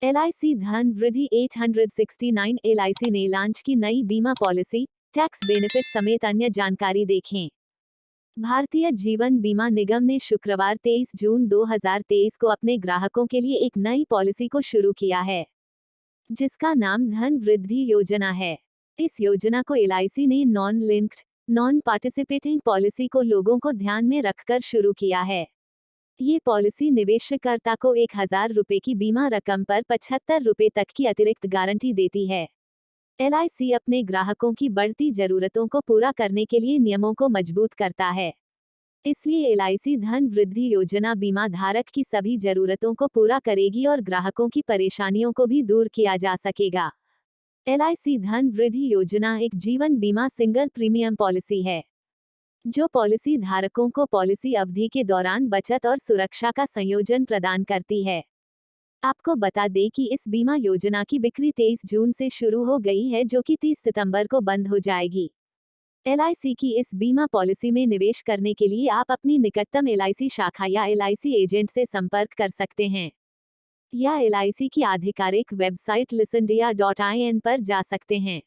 LIC धन वृद्धि 869 LIC ने लॉन्च की नई बीमा पॉलिसी, टैक्स बेनिफिट समेत अन्य जानकारी देखें। भारतीय जीवन बीमा निगम ने शुक्रवार 23 जून 2023 को अपने ग्राहकों के लिए एक नई पॉलिसी को शुरू किया है, जिसका नाम धन वृद्धि योजना है। इस योजना को LIC ने non linked, non participating policy को लोगों को ध्यान में रखकर शुरू किया है। ये पॉलिसी निवेशकर्ता को 1000 रुपये की बीमा रकम पर 75 रुपये तक की अतिरिक्त गारंटी देती है। LIC अपने ग्राहकों की बढ़ती जरूरतों को पूरा करने के लिए नियमों को मजबूत करता है। इसलिए LIC धन वृद्धि योजना बीमा धारक की सभी जरूरतों को पूरा करेगी और ग्राहकों की परेशानियों को भी दूर किया जा सकेगा। LIC धन वृद्धि योजना एक जीवन बीमा सिंगल प्रीमियम पॉलिसी है, जो पॉलिसी धारकों को पॉलिसी अवधि के दौरान बचत और सुरक्षा का संयोजन प्रदान करती है। आपको बता दें कि इस बीमा योजना की बिक्री 23 जून से शुरू हो गई है, जो कि 30 सितंबर को बंद हो जाएगी। LIC की इस बीमा पॉलिसी में निवेश करने के लिए आप अपनी निकटतम LIC शाखा या LIC एजेंट से संपर्क कर सकते हैं, या LIC की आधिकारिक वेबसाइट listendia.in पर जा सकते हैं।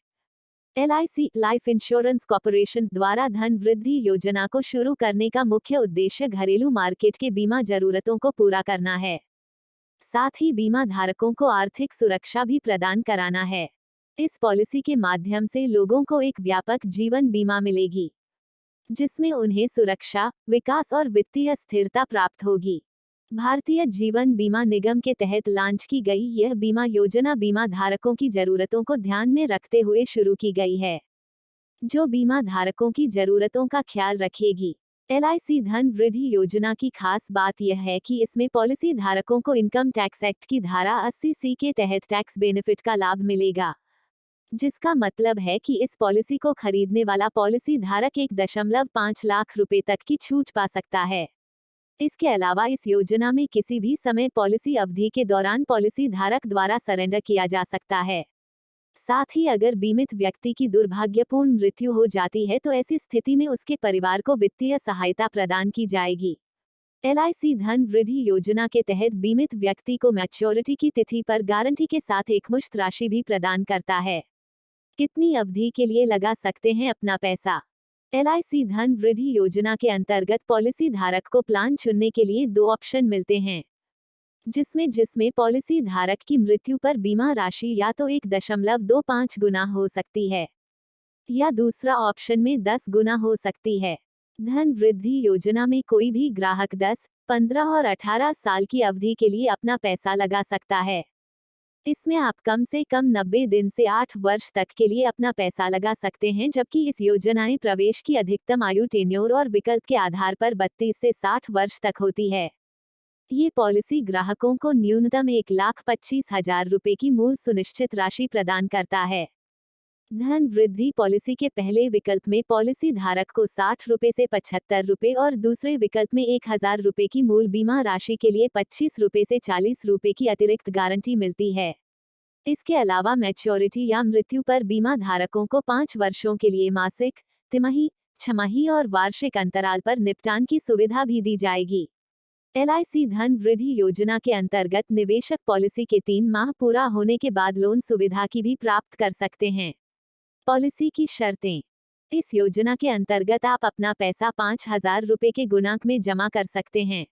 LIC लाइफ इंश्योरेंस कॉर्पोरेशन द्वारा धन वृद्धि योजना को शुरू करने का मुख्य उद्देश्य घरेलू मार्केट के बीमा जरूरतों को पूरा करना है, साथ ही बीमा धारकों को आर्थिक सुरक्षा भी प्रदान कराना है। इस पॉलिसी के माध्यम से लोगों को एक व्यापक जीवन बीमा मिलेगी, जिसमें उन्हें सुरक्षा, विकास और वित्तीय स्थिरता प्राप्त होगी। भारतीय जीवन बीमा निगम के तहत लॉन्च की गई यह बीमा योजना बीमा धारकों की जरूरतों को ध्यान में रखते हुए शुरू की गई है, जो बीमा धारकों की जरूरतों का ख्याल रखेगी। LIC धन वृद्धि योजना की खास बात यह है कि इसमें पॉलिसी धारकों को इनकम टैक्स एक्ट की धारा 80C के तहत टैक्स बेनिफिट का लाभ मिलेगा, जिसका मतलब है कि इस पॉलिसी को खरीदने वाला पॉलिसी धारक 1.5 लाख रुपए तक की छूट पा सकता है। इसके अलावा इस योजना में किसी भी समय पॉलिसी अवधि के दौरान पॉलिसी धारक द्वारा सरेंडर किया जा सकता है। साथ ही अगर बीमित व्यक्ति की दुर्भाग्यपूर्ण मृत्यु हो जाती है तो ऐसी स्थिति में उसके परिवार को वित्तीय सहायता प्रदान की जाएगी। LIC धन वृद्धि योजना के तहत बीमित व्यक्ति को मैच्योरिटी की तिथि पर गारंटी के साथ एकमुश्त राशि भी प्रदान करता है। कितनी अवधि के लिए लगा सकते हैं अपना पैसा? LIC धन वृद्धि योजना के अंतर्गत पॉलिसी धारक को प्लान चुनने के लिए 2 ऑप्शन मिलते हैं, जिसमें पॉलिसी धारक की मृत्यु पर बीमा राशि या तो 1.25 गुना हो सकती है, या दूसरा ऑप्शन में 10 गुना हो सकती है। धन वृद्धि योजना में कोई भी ग्राहक 10, 15 और 18 साल की अवधि के लिए अपना पैसा लगा सकता है। इसमें आप कम से कम 90 दिन से 8 वर्ष तक के लिए अपना पैसा लगा सकते हैं, जबकि इस योजनाएं प्रवेश की अधिकतम आयु टेन्योर और विकल्प के आधार पर 32 से 60 वर्ष तक होती है। ये पॉलिसी ग्राहकों को न्यूनतम 1,25,000 रुपये की मूल सुनिश्चित राशि प्रदान करता है। धन वृद्धि पॉलिसी के पहले विकल्प में पॉलिसी धारक को 60 रुपये से 75 रुपये और दूसरे विकल्प में 1000 रुपये की मूल बीमा राशि के लिए 25 रुपये से 40 रुपये की अतिरिक्त गारंटी मिलती है। इसके अलावा मैच्योरिटी या मृत्यु पर बीमा धारकों को 5 वर्षों के लिए मासिक, तिमाही, छमाही और वार्षिक अंतराल पर निपटान की सुविधा भी दी जाएगी। LIC धन वृद्धि योजना के अंतर्गत निवेशक पॉलिसी के 3 माह पूरा होने के बाद लोन सुविधा की भी प्राप्त कर सकते हैं। पॉलिसी की शर्तें। इस योजना के अंतर्गत आप अपना पैसा 5000 रुपये के गुणांक में जमा कर सकते हैं।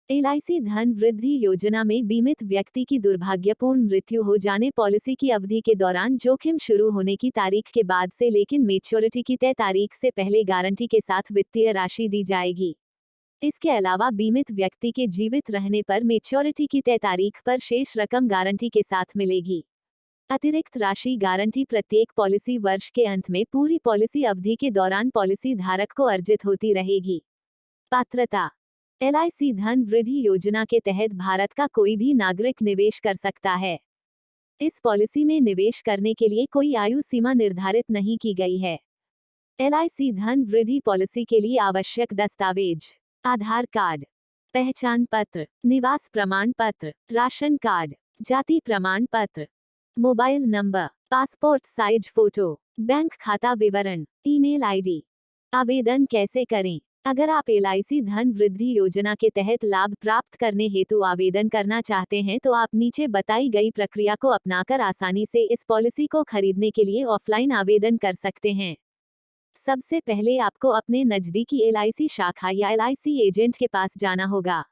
LIC धन वृद्धि योजना में बीमित व्यक्ति की दुर्भाग्यपूर्ण मृत्यु हो जाने पॉलिसी की अवधि के दौरान जोखिम शुरू होने की तारीख के बाद से लेकिन मैच्योरिटी की तय तारीख से पहले गारंटी के साथ वित्तीय राशि दी जाएगी। इसके अलावा बीमित व्यक्ति के जीवित रहने पर मैच्योरिटी की तय तारीख पर शेष रकम गारंटी के साथ मिलेगी। अतिरिक्त राशि गारंटी प्रत्येक पॉलिसी वर्ष के अंत में पूरी पॉलिसी अवधि के दौरान पॉलिसी धारक को अर्जित होती रहेगी। पात्रता। LIC धन वृद्धि योजना के तहत भारत का कोई भी नागरिक निवेश कर सकता है। इस पॉलिसी में निवेश करने के लिए कोई आयु सीमा निर्धारित नहीं की गई है। LIC धन वृद्धि पॉलिसी के लिए आवश्यक दस्तावेज: आधार कार्ड, पहचान पत्र, निवास प्रमाण पत्र, राशन कार्ड, जाति प्रमाण पत्र, mobile number, passport size photo, bank खाता विवरण, ईमेल ID। आवेदन कैसे करें? अगर आप LIC धन वृद्धि योजना के तहत लाभ प्राप्त करने हेतु आवेदन करना चाहते हैं तो आप नीचे बताई गई प्रक्रिया को अपनाकर आसानी से इस पॉलिसी को खरीदने के लिए ऑफलाइन आवेदन कर सकते हैं। सबसे पहले आपको अपने नज़दीकी LIC शाखा या LIC एजेंट के पास जाना होगा।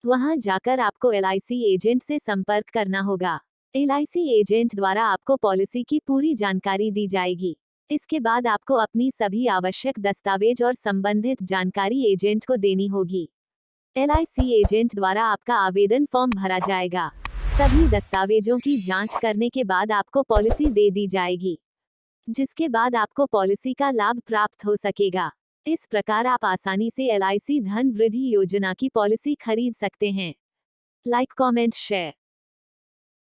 वहां जाकर आपको LIC एजेंट से संपर्क करना होगा। LIC एजेंट द्वारा आपको पॉलिसी की पूरी जानकारी दी जाएगी। इसके बाद आपको अपनी सभी आवश्यक दस्तावेज और संबंधित जानकारी एजेंट को देनी होगी। LIC एजेंट द्वारा आपका आवेदन फॉर्म भरा जाएगा। सभी दस्तावेजों की जांच करने के बाद आपको पॉलिसी दे दी जाएगी, जिसके बाद आपको पॉलिसी का लाभ प्राप्त हो सकेगा। इस प्रकार आप आसानी से LIC धन वृद्धि योजना की पॉलिसी खरीद सकते हैं। Like, comment, share.